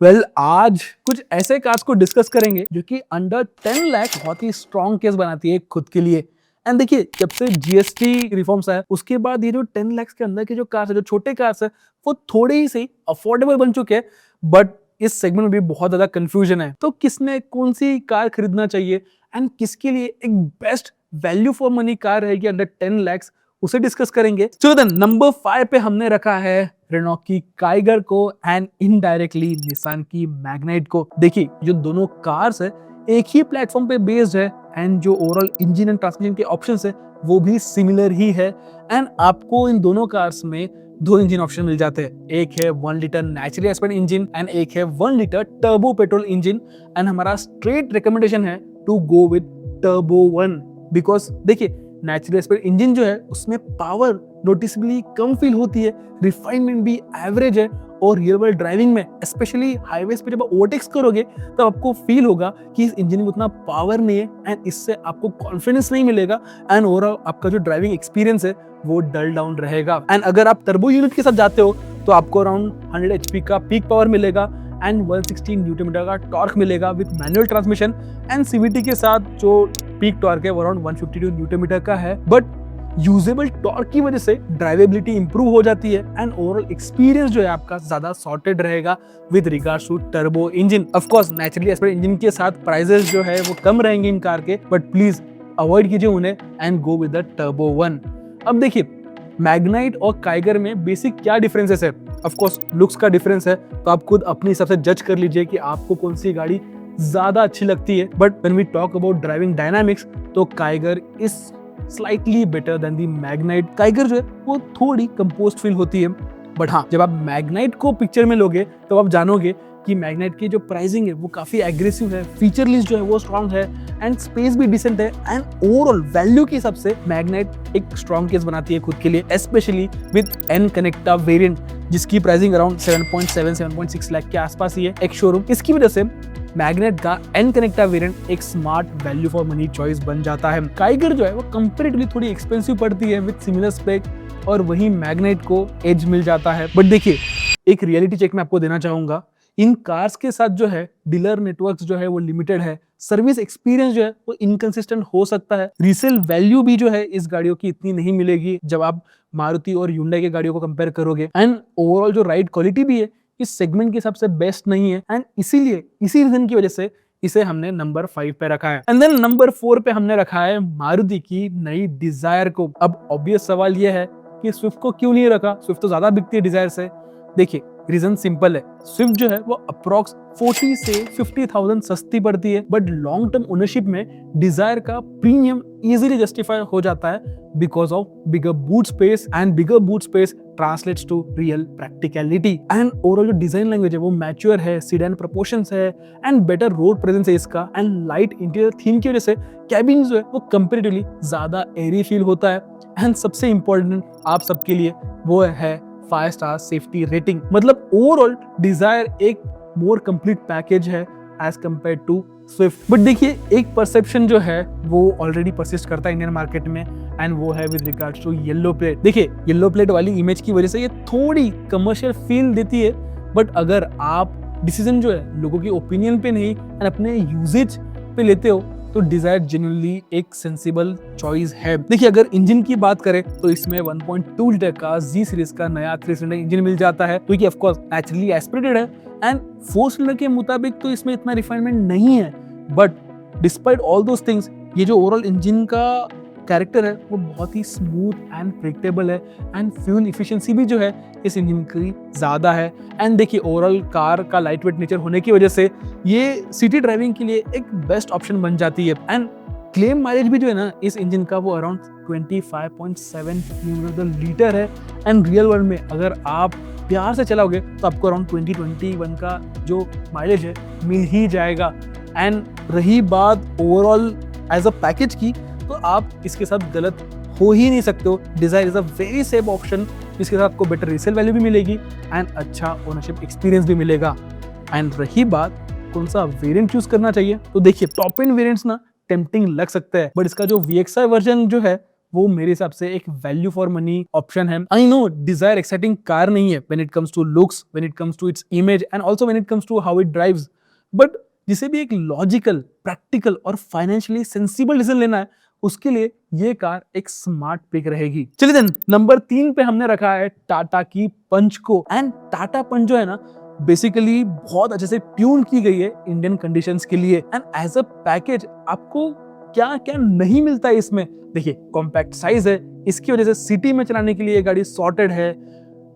आज कुछ ऐसे कार्स को डिस्कस करेंगे जो कि अंडर 10 लाख बहुत ही स्ट्रॉन्ग केस बनाती है खुद के लिए। एंड देखिए, जब से जीएसटी रिफॉर्म्स आया उसके बाद ये जो 10 लाख के अंदर के जो कार्स है, जो छोटे कार्स है, वो थोड़े ही सही अफोर्डेबल बन चुके हैं। बट इस सेगमेंट में भी बहुत ज्यादा कंफ्यूजन है, तो किसने कौन सी कार खरीदना चाहिए एंड किसके लिए एक best value for money car रहेगी अंडर 10 लाख, उसे डिस्कस करेंगे। सो देन नंबर 5 पे हमने रखा है रेनॉ की काइगर को एंड इनडायरेक्टली निसान की मैग्नाइट को। देखिए, जो दोनों कार्स है एक ही प्लेटफॉर्म पे बेस्ड है एंड जो ओवरऑल इंजन एंड ट्रांसमिशन के ऑप्शंस है वो भी सिमिलर ही है। एंड आपको इन दोनों कार्स में दो इंजन ऑप्शन मिल जाते हैं, एक है 1 litre naturally aspirated engine and एक है 1 litre turbo petrol engine. And हमारा स्ट्रेट रिकमेंडेशन है to go with turbo 1 because देखिए, नेचुरल एस्पिरेटेड इंजन जो है उसमें पावर नोटिसबली कम फील होती है, रिफाइनमेंट भी एवरेज है, और रियल वर्ल्ड ड्राइविंग में स्पेशली हाईवेज पे जब आप ओवरटेक्स करोगे तब आपको फील होगा कि इस इंजन में उतना पावर नहीं है एंड इससे आपको कॉन्फिडेंस नहीं मिलेगा एंड ओवरऑल आपका जो ड्राइविंग एक्सपीरियंस है वो डल डाउन रहेगा। एंड अगर आप टर्बो यूनिट के साथ जाते हो तो आपको अराउंड 100 HP का पीक पावर मिलेगा एंड 160 न्यूटन मीटर का टॉर्क मिलेगा with manual transmission. And CVT के साथ जो पीक टॉर्क है वो अराउंड 152 न्यूटन मीटर का है। बट यूजेबल टॉर्क की वजह से ड्राइवेबिलिटी इंप्रूव हो जाती है एंड ओवरऑल एक्सपीरियंस जो है आपका ज्यादा सॉर्टेड रहेगा with regards to turbo engine. Of course naturally aspirated engine के साथ प्राइसेस जो है वो कम रहेंगे इन कार के, बट प्लीज अवॉइड कीजिए उन्हें and go with the turbo 1। अब देखिए, मैग्नाइट और काइगर में बेसिक क्या डिफरेंसेस है। ऑफ कोर्स लुक्स का डिफरेंस है, तो आप खुद अपने हिसाब से जज कर लीजिए कि आपको कौन सी गाड़ी ज्यादा अच्छी लगती है। But when we talk about driving dynamics तो Kiger is slightly better than the Magnite. Kiger जो है वो थोड़ी कंपोज्ड फील होती है, बट हाँ, जब आप मैग्नाइट को पिक्चर में लोगे तो आप जानोगे कि मैग्नाइट की जो प्राइसिंग है वो काफी एग्रेसिव है, फीचर लिस्ट जो है वो स्ट्रॉन्ग है एंड स्पेस भी डिसेंट है। एंड ओवरऑल वैल्यू के हिसाब से मैग्नाइट एक स्ट्रॉन्ग केस बनाती है खुद के लिए, स्पेशली विद एन कनेक्टा वेरिएंट जिसकी प्राइसिंग अराउंड 7.6 लाख के आसपास ही है एक शोरूम। इसकी वजह से मैग्नेट का एन कनेक्टा वेरिएंट एक smart value for money choice बन जाता है। काइगर जो है वो कंपैरेटिवली थोड़ी एक्सपेंसिव पड़ती है विद सिमिलर स्पेक, और वहीं मैग्नेट को एज मिल जाता है। बट देखिए, एक रियलिटी चेक मैं आपको देना चाहूंगा, इन कार्स के साथ जो है डीलर नेटवर्क जो है वो लिमिटेड है, सर्विस एक्सपीरियंस जो है वो इनकंसिस्टेंट हो सकता है, रीसेल वैल्यू भी जो है इस गाड़ियों की इतनी नहीं मिलेगी जब आप मारुति और ह्युंडई की गाड़ियों को कंपेयर करोगे। एंड ओवरऑल जो राइड क्वालिटी भी है इस सेगमेंट के हिसाब से बेस्ट नहीं है एंड इसीलिए इसी रीजन की वजह से इसे हमने नंबर 5 पे रखा है। एंड देन नंबर 4 पे हमने रखा है मारुति की नई डिजायर को। अब ऑब्वियस सवाल यह है कि स्विफ्ट को क्यों नहीं रखा, स्विफ्ट तो ज्यादा बिकती है डिजायर से। देखिए, रीजन सिंपल है, स्विफ्ट जो है वो अप्रॉक्स 40 से 50,000 सस्ती पड़ती है, बट लॉन्ग टर्म ओनरशिप में डिजायर का प्रीमियम इजीली जस्टिफाई हो जाता है because of bigger boot space, and bigger boot space translates to real practicality. And overall जो डिजाइन लैंग्वेज है वो मैच्योर है, सीडन प्रोपोर्शंस है एंड बेटर रोड प्रेजेंस है इसका, एंड लाइट इंटीरियर थीम की वजह से कैबिन जो है वो कंपैरेटिवली ज्यादा एयरी फील होता है। एंड सबसे इंपॉर्टेंट आप सबके लिए वो है 5 स्टार सेफ्टी रेटिंग। मतलब ओवरऑल डिजायर एक मोर कंप्लीट पैकेज है as compare to Swift. But देखिए, एक परसेप्शन जो है वो ऑलरेडी परसिस्ट करता है इंडियन मार्केट में एंड वो है with regards to yellow plate. देखिए, येलो प्लेट वाली इमेज की वजह से ये थोड़ी कमर्शियल फील देती है, बट अगर आप डिसीजन जो है लोगों की ओपिनियन पे नहीं एंड अपने यूजेज पे लेते हो तो डिजायर जेन्युइनली एक सेंसिबल चॉइस है। देखिए, अगर इंजन की बात करें तो इसमें 1.2 लीटर का जी सीरीज का नया 3 सिलेंडर इंजन मिल जाता है, जो कि ऑफ कोर्स नेचुरली एस्पिरेटेड है एंड 4 सिलेंडर के मुताबिक तो इसमें इतना रिफाइनमेंट नहीं है। But despite all those things, ये जो ओवरऑल इंजन का कैरेक्टर है वो बहुत ही स्मूथ एंड प्रेडिक्टेबल है एंड फ्यूल इफिशिएंसी भी जो है इस इंजन की ज्यादा है। एंड देखिए, ओवरऑल कार का लाइट वेट नेचर होने की वजह से ये सिटी ड्राइविंग के लिए एक बेस्ट ऑप्शन बन जाती है। एंड क्लेम माइलेज भी जो है ना इस इंजन का वो अराउंड 25.7 किलोमीटर लीटर है एंड रियल वर्ल्ड में अगर आप प्यार से चलाओगे तो आपको अराउंड 2021 का जो माइलेज है मिल ही जाएगा। एंड रही बात ओवरऑल एज अ पैकेज की, तो आप इसके साथ गलत हो ही नहीं सकते हो। Desire is a very safe option, इसके साथ आपको बेटर रीसेल वैल्यू भी मिलेगी एंड अच्छा ओनरशिप एक्सपीरियंस भी मिलेगा। एंड रही बात कौन सा वेरिएंट चूज करना चाहिए, तो देखिए, टॉप एंड वेरिएंट्स ना टेम्पटिंग लग सकता है, बट इसका जो VXI वर्जन जो है वो मेरे हिसाब से एक वैल्यू फॉर मनी ऑप्शन है। I know Dzire exciting car नहीं है when it comes to looks, when it comes to its image and also when it comes to how it drives, but जिसे भी एक लॉजिकल, प्रैक्टिकल और financially sensible decision लेना है उसके लिए ये कार एक स्मार्ट पिक रहेगी। चलिए देन नंबर 3 पे हमने रखा है टाटा की पंच को। एंड टाटा पंच जो है ना बेसिकली बहुत अच्छे से ट्यून की गई है इंडियन कंडीशंस के लिए। एंड एज अ पैकेज आपको क्या क्या नहीं मिलता है इसमें। देखिए कॉम्पैक्ट साइज है, इसकी वजह से सिटी में चलाने के लिए ये गाड़ी सॉर्टेड है,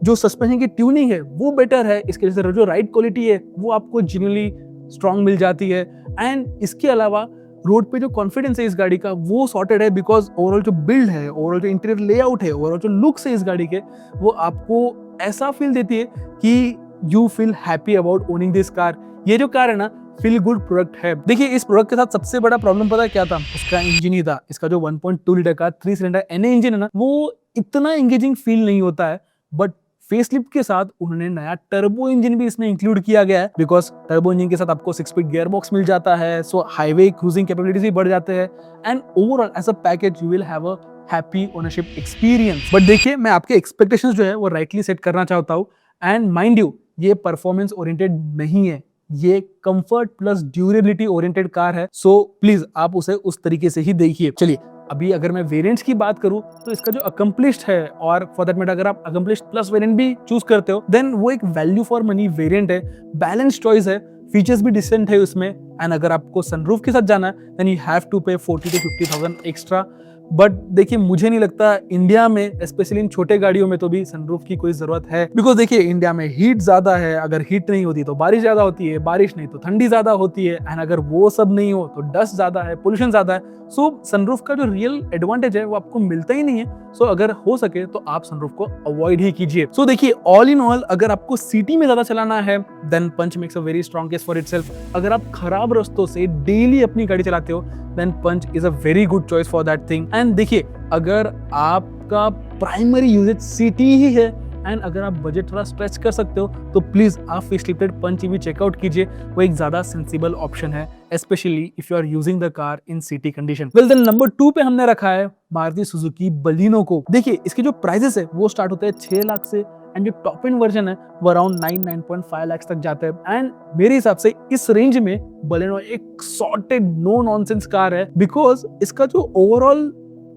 जो सस्पेंशन की ट्यूनिंग है वो बेटर है, इसकी वजह से जो राइड क्वालिटी है वो आपको जेन्युइनली स्ट्रॉन्ग मिल जाती है। एंड इसके अलावा रोड पे जो कॉन्फिडेंस है इस गाड़ी का वो सॉर्टेड है, बिकॉज ओवरऑल जो बिल्ड है, ओवरऑल जो इंटीरियर लेआउट है, ओवरऑल जो लुक्स है इस गाड़ी के, वो आपको ऐसा फील देती है कि you feel happy about owning this car. ये जो कार है ना फील गुड प्रोडक्ट है। देखिए इस प्रोडक्ट के साथ सबसे बड़ा प्रॉब्लम पता है क्या था? उसका इंजन ही था। इसका जो 1.2 लीटर का 3 सिलेंडर NA इंजन है ना वो इतना एंगेजिंग फील नहीं होता है, बट फेसलिफ्ट के साथ उन्होंने नया टर्बो इंजन भी इसमें इंक्लूड किया गया है, बिकॉज टर्बो इंजन के साथ आपको 6 स्पीड गियर बॉक्स मिल जाता है, सो हाईवे क्रूजिंग कैपेबिलिटीज भी बढ़ जाते हैं and overall as a package you will have a happy ownership experience. But देखिए मैं आपके एक्सपेक्टेशंस जो है वो राइटली सेट करना चाहता हूँ। एंड माइंड यू ये परफॉर्मेंस ओरिएंटेड नहीं है, ये comfort plus durability oriented car है, सो प्लीज आप उसे उस तरीके से ही देखिए। चलिए अभी अगर मैं वेरिएंट्स की बात करूं तो इसका जो अकम्प्लिश्ड है, और फॉर दैट मैटर अगर आप अकम्प्लिश्ड प्लस वेरिएंट भी चूज करते हो देन वो एक वैल्यू फॉर मनी वेरिएंट है, बैलेंस चॉइस है, फीचर्स भी डिसेंट है उसमें। एंड अगर आपको सनरूफ के साथ जाना है देन यू हैव टू पे 40 to 50,000 एक्स्ट्रा। बट देखिए मुझे नहीं लगता इंडिया में स्पेशली इन छोटे गाड़ियों में तो भी सनरूफ की कोई जरूरत है, बिकॉज देखिए इंडिया में हीट ज्यादा है, अगर हीट नहीं होती तो बारिश ज्यादा होती है, बारिश नहीं तो ठंडी ज्यादा होती है, एंड अगर वो सब नहीं हो तो डस्ट ज्यादा है, पोल्यूशन ज्यादा है। सो सनरूफ का जो रियल एडवांटेज है वो आपको मिलता ही नहीं है। सो अगर हो सके तो आप सनरूफ को अवॉइड ही कीजिए। सो देखिए ऑल इन ऑल अगर आपको सिटी में ज्यादा चलाना है then Punch makes a very strong case for itself. अगर आप खराब रास्तों से डेली अपनी गाड़ी चलाते हो then Punch is a very good choice for that thing. एंड देखिए अगर आपका प्राइमरी यूजेज सिटी ही है एंड अगर आप बजट थोड़ा स्ट्रेच कर सकते हो तो प्लीज आप फेसलिफ्टेड पंच भी चेकआउट कीजिए, वो एक ज्यादा सेंसिबल ऑप्शन है specially if you are using the car in city condition. Well then number 2 पे हमने रखा है मारुति सुजुकी बलिनो को। देखिए इसके जो प्राइसेस है वो स्टार्ट होते हैं 6 लाख से एंड जो टॉप एंड वर्जन है वो अराउंड 9.5 लाख तक जाता है। एंड मेरे हिसाब से इस रेंज में बलिनो एक सॉर्टेड नो नॉनसेंस कार है, बिकॉज इसका जो ओवरऑल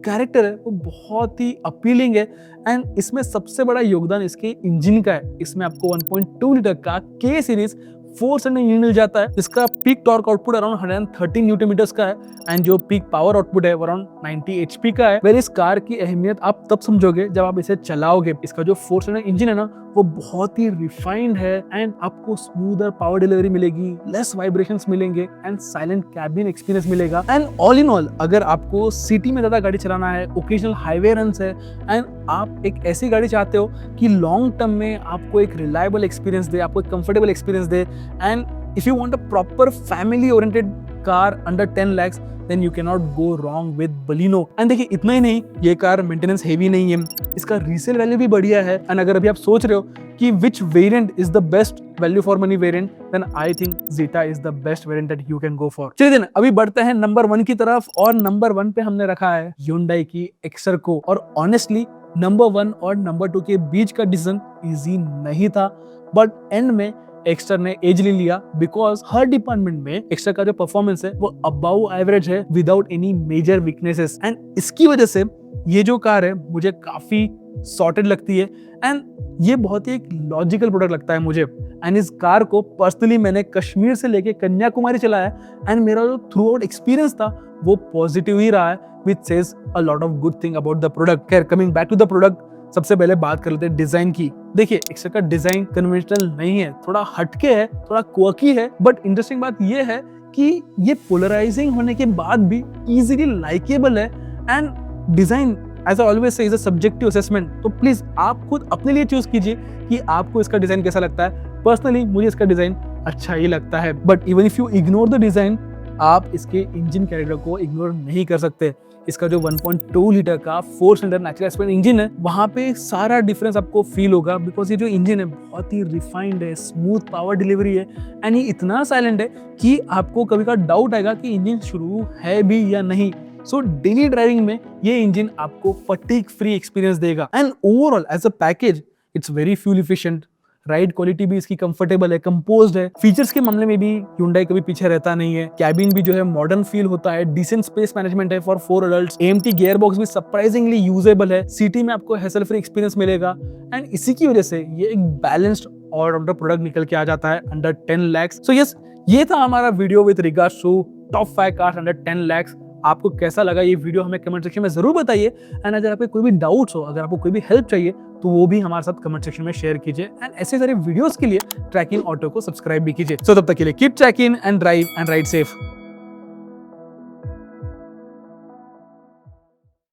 कैरेक्टर है वो बहुत ही अपीलिंग है। एंड इसमें सबसे बड़ा योगदान इसके इंजन का है। इसमें आपको 1.2 लीटर का K सीरीज 4 सिलेंडर इंजन मिल जाता है, जिसका peak torque output around 113 newton meters का है एंड जो पीक पावर आउटपुट है वो अराउंड 90 HP का है। वेल इस कार की अहमियत आप तब समझोगे जब आप इसे चलाओगे। इसका जो 4 सिलेंडर इंजन है ना वो बहुत ही रिफाइंड है एंड आपको स्मूदर पावर डिलीवरी मिलेगी, लेस वाइब्रेशंस मिलेंगे एंड साइलेंट कैबिन एक्सपीरियंस मिलेगा। एंड ऑल इन ऑल अगर आपको सिटी में ज्यादा गाड़ी चलाना है, ओकेजनल हाईवे रन्स है एंड आप एक ऐसी गाड़ी चाहते हो कि लॉन्ग टर्म में आपको एक रिलायबल एक्सपीरियंस दे, आपको एक comfortable experience they, and if you want a proper family oriented car under 10 lakhs then you cannot go wrong with Baleno। And देखिए इतना ही नहीं, ये कार मेंटेनेंस हेवी नहीं है, इसका रीसेल वैल्यू भी बढ़िया है। एंड अगर अभी आप सोच रहे हो कि which variant is the best value for money variant then I think Zeta is the best variant that you can go for. चलिए देन अभी बढ़ते हैं नंबर 1 की तरफ, और नंबर 1 पे हमने रखा है Hyundai की Exter को। और ऑनेस्टली नंबर 1 और नंबर 2 के बीच का डिसीजन इजी नहीं था, बट एंड में एक्स्टर ने एज ले लिया, बिकॉज हर डिपार्टमेंट में एक्स्टर का जो परफॉर्मेंस है वो अबव एवरेज है without any major weaknesses. And इसकी वजह से ये जो कार है मुझे काफी सॉर्टेड लगती है एंड ये बहुत ही एक लॉजिकल प्रोडक्ट लगता है मुझे। एंड इस कार को पर्सनली मैंने कश्मीर से लेके कन्याकुमारी चलाया एंड मेरा जो थ्रू आउट एक्सपीरियंस था वो पॉजिटिव ही रहा है, which says a lot of good thing about the product. खैर coming back to the product, सबसे पहले बात कर लेते हैं डिजाइन की। देखिए एक्स्टर का डिजाइन कन्वेंशनल नहीं है, थोड़ा हटके है, थोड़ा क्वर्की है, बट इंटरेस्टिंग बात ये है कि ये पोलराइजिंग होने के बाद भी इजीली लाइकेबल है। And design as I always say is a subjective assessment, तो प्लीज आप खुद अपने लिए चूज कीजिए कि आपको इसका डिजाइन कैसा लगता है। पर्सनली मुझे इसका डिजाइन अच्छा ही लगता है, but even if you ignore the design आप इसके इंजन कैरेक्टर को इग्नोर नहीं कर सकते। इसका जो 1.2 लीटर का 4 सिलेंडर नेचुरल एस्पेक्ट इंजन है वहां पे सारा डिफरेंस आपको फील होगा, बिकॉज ये जो इंजन है बहुत ही रिफाइंड है, स्मूथ पावर डिलीवरी है एंड ये इतना साइलेंट है कि आपको कभी का डाउट आएगा कि इंजन शुरू है भी या नहीं। सो डेली ड्राइविंग में ये इंजन आपको फटीग फ्री एक्सपीरियंस देगा and overall as a package it's very fuel efficient. Ride quality भी इसकी कंफर्टेबल है, कंपोज्ड है। फीचर्स के मामले में भी Hyundai कभी पीछे रहता नहीं है। कैबिन भी जो है मॉडर्न फील होता है, डिसेंट स्पेस मैनेजमेंट है for 4 adults. AMT gear box भी सरप्राइजिंगली यूजेबल है। सिटी में आपको हैसल फ्री एक्सपीरियंस मिलेगा एंड इसी की वजह से ये एक बैलेंस्ड ऑलराउंडर प्रोडक्ट निकल के आ जाता है अंडर 10 lakhs। सो यस, ये था हमारा video with regards to top 5 cars under 10 lakhs। आपको कैसा लगा ये वीडियो हमें कमेंट सेक्शन में जरूर बताइए एंड अगर आपको कोई भी डाउट्स हो, अगर आपको कोई भी हेल्प चाहिए तो वो भी हमारे साथ कमेंट सेक्शन में शेयर कीजिए एंड ऐसे सारे वीडियोस के लिए ट्रैकिंग ऑटो को सब्सक्राइब भी कीजिए। सो तब तक के लिए keep trekking and drive and ride safe.